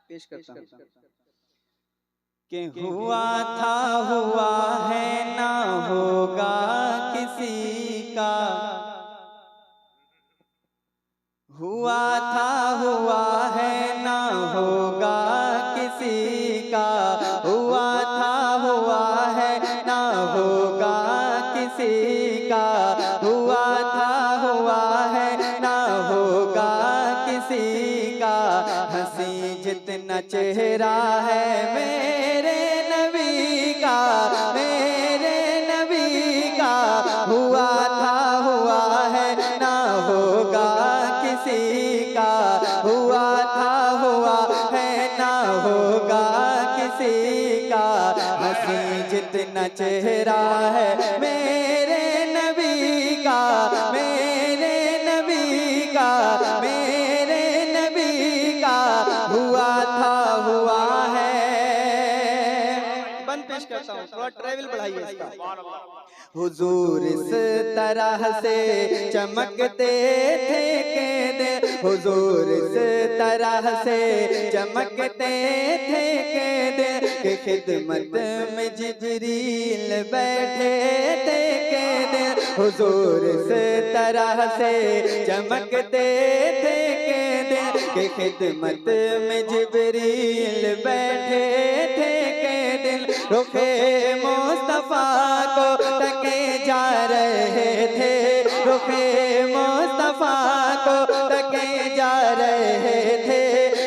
पेश करता हूँ कि हुआ था हुआ है ना होगा किसी का, हुआ था हुआ है ना होगा किसी का, हुआ था हुआ है ना होगा किसी का, हुआ था हुआ है ना होगा किसी का। हंसी जितना चेहरा है मेरे नबी का, मेरे नबी का, हुआ था हुआ है ना होगा किसी का, हुआ था हुआ है ना होगा किसी का। हंसी जितना चेहरा है मेरे नबी का, मेरे नबी का, मेरे नबी का, हुआ था हुआ है। बंद पेश करता हूँ, थोड़ा ट्रेवल बढ़ाइए इसका। हुजूर इस तरह से चमकते थे के दे, हुजूर इस तरह से चमकते थे के दे, कि खिदमत में जिब्रील बैठे थे के दे, हुजूर इस तरह से चमकते थे के दे, कि खिदमत में जिब्रील बैठे थे के दिल, रुखे मुस्तफा को तके जा रहे थे, रुखे मुस्तफा को तके जा रहे थे,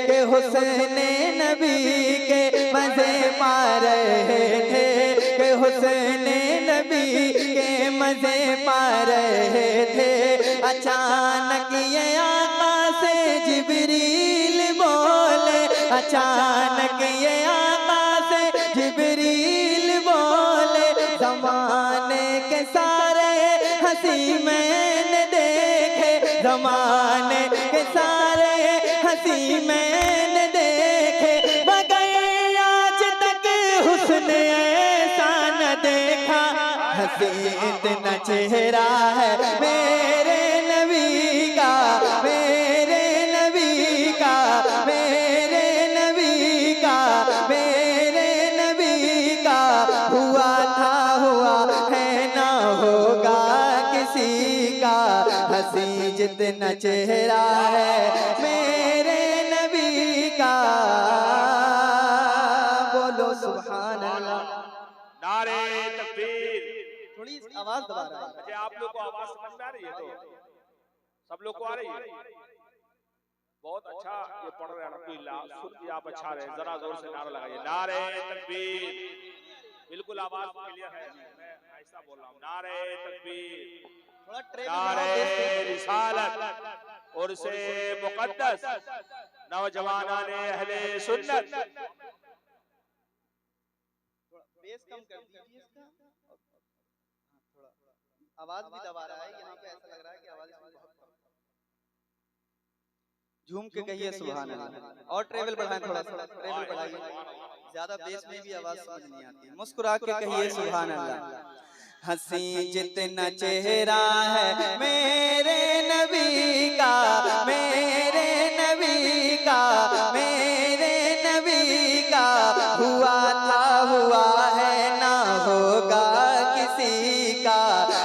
कि हुस्ने नबी के मजे पा रहे थे, कि हुस्ने नबी के मजे पा रहे थे। अचानक ये आका से जिब्रील बोले, अचानक ये आका से जिब्रील बोले, ज़माने के सारे हंसी मैंने देखे, ज़माने के सारे हंसी मैंने देखे, मगर आज तक हुस्न ऐसा न देखा। हंसी इतना चेहरा है मेरे नबी का, मेरे नबी का, मेरे नबी का, मेरे नबी का, हुआ था हुआ है ना होगा किसी का। हंसी जितना चेहरा है मेरे नबी का, बोलो सुभान अल्लाह। नारे तकबीर। थोड़ी आवाज दबा रहा है। अच्छा, आप लोग को आवाज समझ में आ रही है? तो सब लोग को आ रही है? बहुत अच्छा ये पढ़ रहे हैं, अल्हम्दुलिल्लाह। सुन भी आप अच्छा रहे, जरा जोर से नारा लगाइए, नारे तकबीर। बिल्कुल आवाज क्लियर है, मैं ऐसा बोल रहा हूँ, नारे तकबीर, नारे रिसालत और से मुकद्दस नौजवानाने अहले सुन्नत। बेस कम कर दीजिए इसका, थोड़ा आवाज भी दबा रहा है यहाँ पे, ऐसा लग रहा है कि आवाज इसमें बहुत कम। झूम के कहिए सुभान अल्लाह, और ट्रेवल बढ़ाएं, थोड़ा सा ट्रेवल बढ़ाइए, ज्यादा बेस में भी आवाज समझ नहीं आती। मुस्कुरा के कहिए सुभान अल्लाह। हंसी जितना चेहरा है मेरे नबी का, मेरे नबी का, मेरे नबी का, हुआ था हुआ है ना होगा किसी का।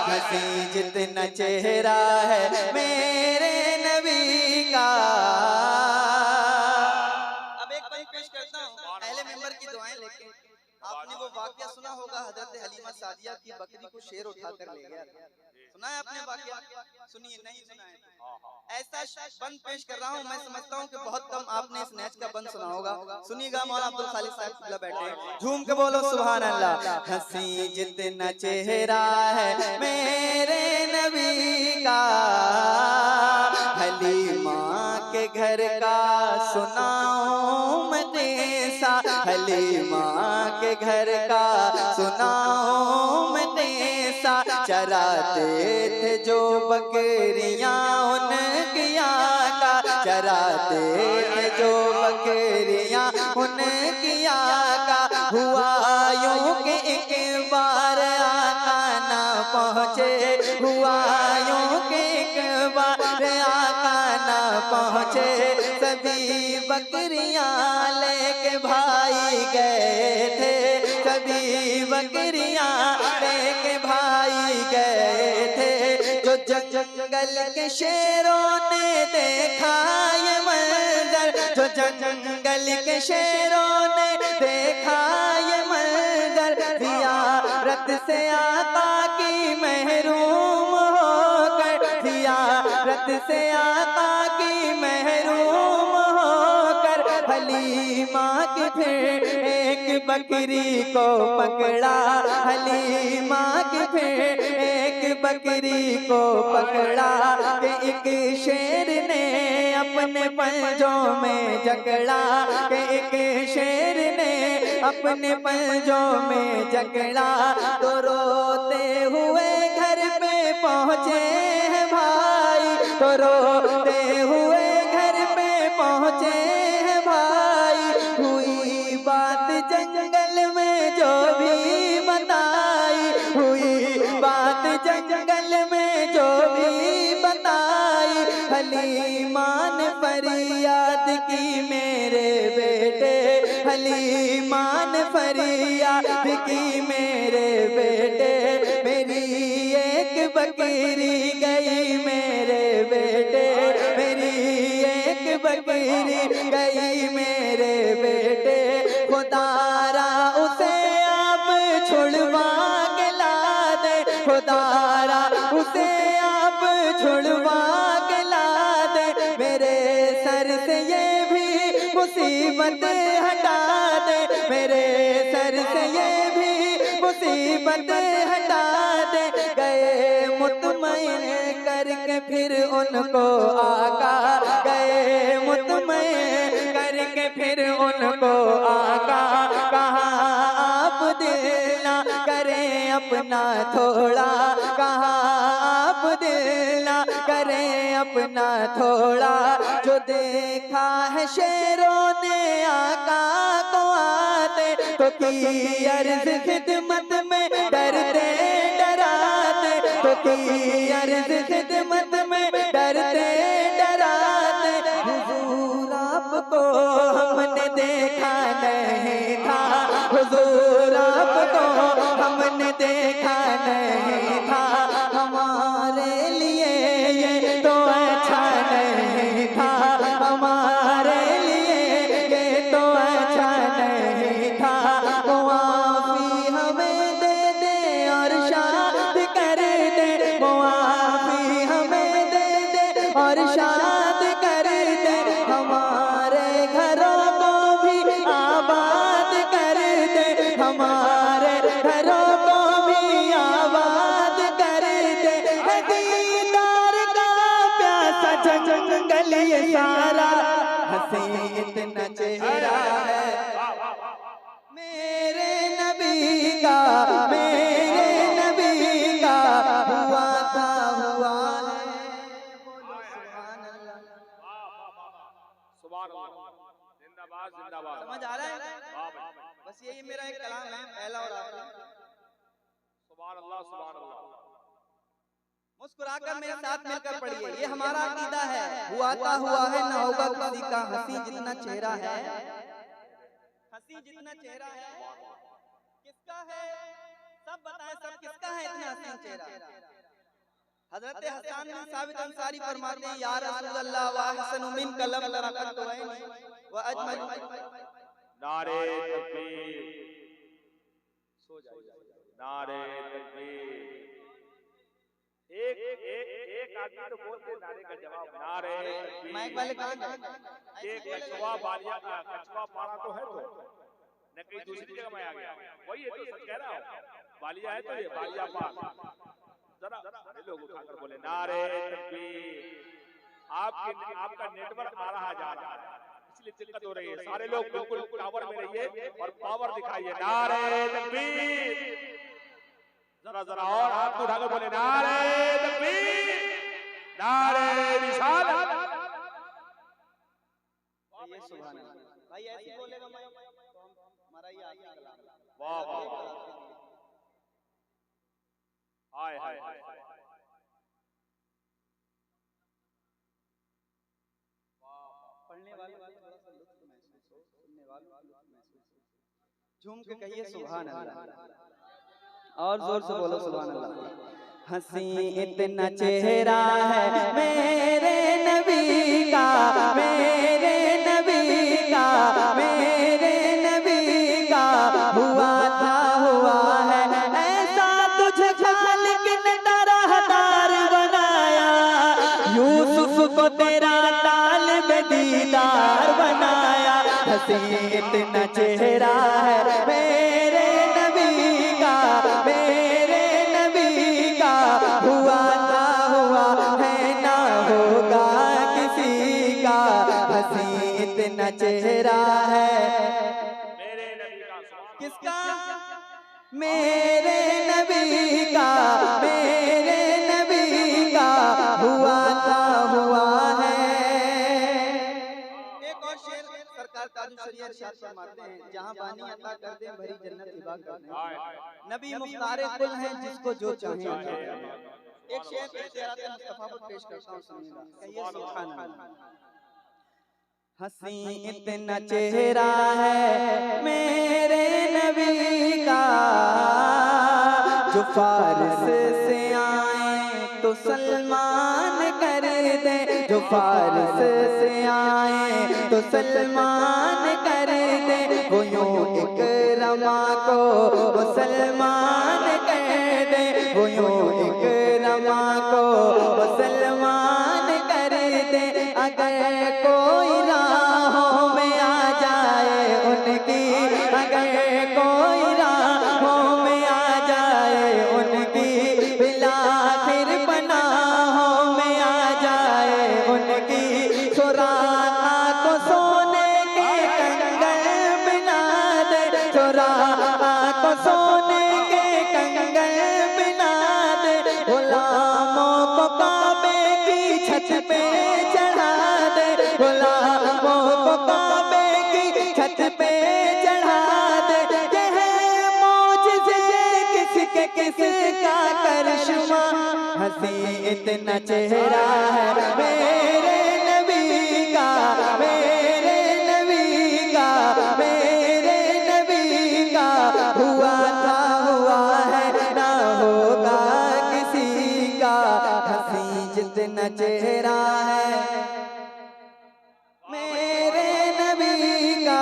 हंसी जितना चेहरा है मेरे नबी का। अब एक बात पेश करता हूँ, पहले मेंबर की दुआएं लेके। आपने वो वाकया सुना होगा, हजरत हलीमा सादिया की बकरी को शेर उठाकर ले गया था। सुना है आपने वाकया? सुनिए, नहीं सुना है? ऐसा बंद पेश कर रहा हूँ, मैं समझता हूँ कि बहुत कम आपने इस नेच का बंद सुना होगा। सुनिएगा, मौलाना अब्दुल खालिद साहब किबला बैठे, झूम के बोलो सुभान अल्लाह। हंसी जितना चेहरा है मेरे नबी का, हलीमा के घर का सुनाऊं मैं किस्सा, हलीमा के घर का सुनाऊं मैं किस्सा। चराते थे जो बकरियां उनकी आका, चराते थे जो बकरियां उनकी आका। हुआ यूं कि एक बार आका ना पहुँचे, हुआ यूं कि एक बार आका ना पहुँचे। सब सभी बकरियां लेके भाई गए थे, सभी बकरियां लेके भाई गए थे। जो जंगल के शेरों ने देखा ये मंजर, जो जंगल के शेरों ने देखा ये मंजर, ज़ियारत से आका की महरूम होकर, ज़ियारत से आका की महरूम होकर, हलीमा की फिर एक बकरी को पकड़ा, हलीमा की फिर एक बकरी को पकड़ा, कि एक शेर ने अपने पंजों में जकड़ा, कि एक शेर ने अपने पंजों में जकड़ा। तो रोते हुए घर पे पहुँचे हैं भाई, तो रोते हुए घर पे पहुँचे हैं भाई। हुई बात जंगल में जो भी बताई, हुई बात जंगल में जो भी बताई, हलीमा ने फरियाद की मेरे बेटे, हलीमा ने फरियाद की मेरे बेटे, मेरी एक बकरी गई मेरे बेटे, मेरी एक बकरी गई मेरे बेटे। खुदारा उसे आप छुड़वा के ला दे, खुदारा उसे आप छुड़वा के ला दे, मेरे सर से ये भी मुसीबत हटा दे, मेरे सर से ये भी मुसीबत हटा दे। गए मुतमईन करके फिर उनको आका, गए मुतमईन करके फिर उनको आका, कहा आप दिल ना करें अपना थोड़ा, कहा आप दिल ना करें अपना थोड़ा। जो देखा है शेरों ने आका को आते, तो की अर्ज खिदमत में डरते डराते, तो की अर्ज खिदमत में डरते डराते। हुजूर आपको हमने देखा नहीं था, हुजूर आपको हमने देखा नहीं था, हमारे लिए ये तो अच्छा नहीं था, हमारे लिए ये तो अच्छा नहीं था। मुआफ़ी हमें दे दे और शाद कर दे, मुआफ़ी हमें दे दे और शाद कर दे, हमारे घरों को भी आबाद कर दे, हमारे घरों को भी आबाद कर दे। दीदार का प्यासा जंगल ये सारा, हंसी इतना चेहरा है मेरे नबी का, मेरे नबी का, हुआ था हुआ है। बोलो सुभान अल्लाह। सुभान अल्लाह, जिंदाबाद जिंदाबाद। समझ आ रहा है? वाह भाई, बस यही मेरा एक कलाम है, पहला और आखिरी। सुभान अल्लाह सुभान अल्लाह। मुस्कुराकर मेरे साथ मिलकर पढ़िए, ये हमारा अकीदा है। हुआ था हुआ है, ना होगा किसी का, हंसी जितना चेहरा है, हंसी जितना चेहरा है, किसका है? सब बताएं, सब किसका है इतना हसीन चेहरा? हजरत हसन बिन साबित अंसारी फरमाते हैं, या रसूल अल्लाह व अहसनु मिन कलम लरकत व अजमल। नारे तकबीर, सो जाइए, नारे तकबीर। एक एक एक आदमी तो बोलते नारे का जवाब, नारे तकबीर। माइक वाले कहां गए? एक कछुआ बालिया का कछुआ पाना तो है, तो न कहीं दूसरी जगह में आ गया, वही है तो सच कह रहा हूं, बालिया है तो ये बालिया पान। जरा सारे लोग उठाकर बोले नारे तकबीर। आपका नेटवर्क आ रहा जा रहा है, इसलिए दिक्कत हो रही है। सारे लोग बिल्कुल टावर में रहिए और पावर दिखाइए। नारे तकबीर। जरा जरा और हाथ उठाकर बोले नारे तकबीर, नारे रिसालत। ये सुभान अल्लाह। भाई ऐसे बोलेगा मैं तो हमारा ये आखिरी कलाम है। वाह वाह वाह, हाय हाय हाय। पढ़ने वाले सुनने वालों को लुत्फ महसूस हो। झूम के कहिए सुभान अल्लाह और जोर से बोलो सुभान अल्लाह। हंसी इतना चेहरा है मेरे नबी का, मेरे नबी का, मेरे नबी का, हुआ था हुआ है ऐसा तुझे खालिक ने तरहदार बनाया, यूसुफ को तेरा तालिब दीदार बनाया। हंसी इतना चेहरा है मेरे नबी का, मेरे नबी का, हुआ था हुआ है ना होगा किसी का। हंसी इतना चेहरा है मेरे नबी का, किसका? मेरे नबी का, मेरे नबी का, हुआ था हुआ है। एक और शेर सरकार ताजुल शरिया इरशाद फरमाते हैं, जहां बानी अता कर दे भरी जन्नत हिबा कर दे, नबी मुख्तारे कुल हैं जिसको जो चाहे। एक शेर इख्तियारात मुस्तफा को पेश करता हूं, सुनिएगा, कहिए सुभान अल्लाह। हंसी इतना चेहरा है मेरे नबी का, जो फारस से आए तो सलमान कर दे, जो फारस से आए तो सलमान कर दे, वो यूं इकरमा को मुसलमान कर दे, वो यूं इकरमा को मुसलमान कर दे। अगर कोई राहों में आ जाए उनकी, अगर कोई राहों में आ जाए उनकी, बिलाखिर पनाहों में आ जाए उनकी, सुराखा को सोने के कंगन बना दे, सुराखा को सोने के कंगन बना दे, गुलामों को काबे की छत पे चढ़ा दे, गुलामों को काबे की छत पे चढ़ा दे। यह मौजिज़े किसके किसका करिश्मा, हंसी इतना चेहरा है मेरे नबी का, मेरे नबी का, मेरे नबी का, हुआ था हुआ है ना होगा किसी का। हंसी जितना चेहरा है मेरे नबी का,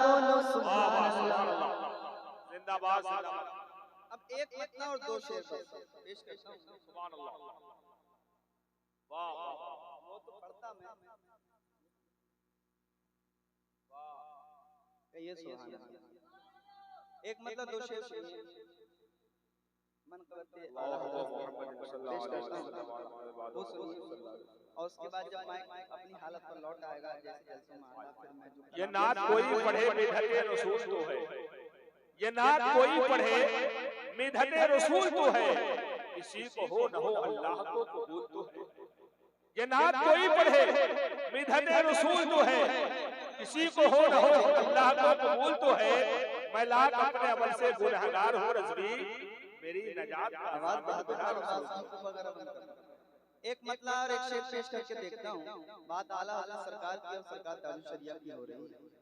बोलो सुभान अल्लाह। जिंदाबाद जिंदाबाद। अब एक मतला और दो शेर पेश करता हूं, सुभान अल्लाह। वाह वाह, वो तो पढ़ता मैं, कहिए सुभान अल्लाह। एक मतलब दो शेर सुनिए, मन करते वो सुनिए, और उसके बाद जब माइक अपनी हालत पर लौट आएगा जैसे जैसे मारना, फिर मैं जो ये नात कोई पढ़े मिधते रसूल तो है, ये नात कोई पढ़े मिधते रसूल तो है, किसी को हो न हो अल्लाह को कबूल तो है। ये नात कोई पढ़े मिधते रसूल तो है, किसी को हो न हो अल्लाह को कबूल तो है। मैं लाख अपने अमल से गुनहगार हूँ रज़वी, मेरी नजात का आवाज आवाज बहादुर वगैरह बंद कर। एक मतला और एक शेर पेश करके देखता हूँ, बात आला हज़रत सरकार की और सरकार ताजुल शरिया की हो रही है।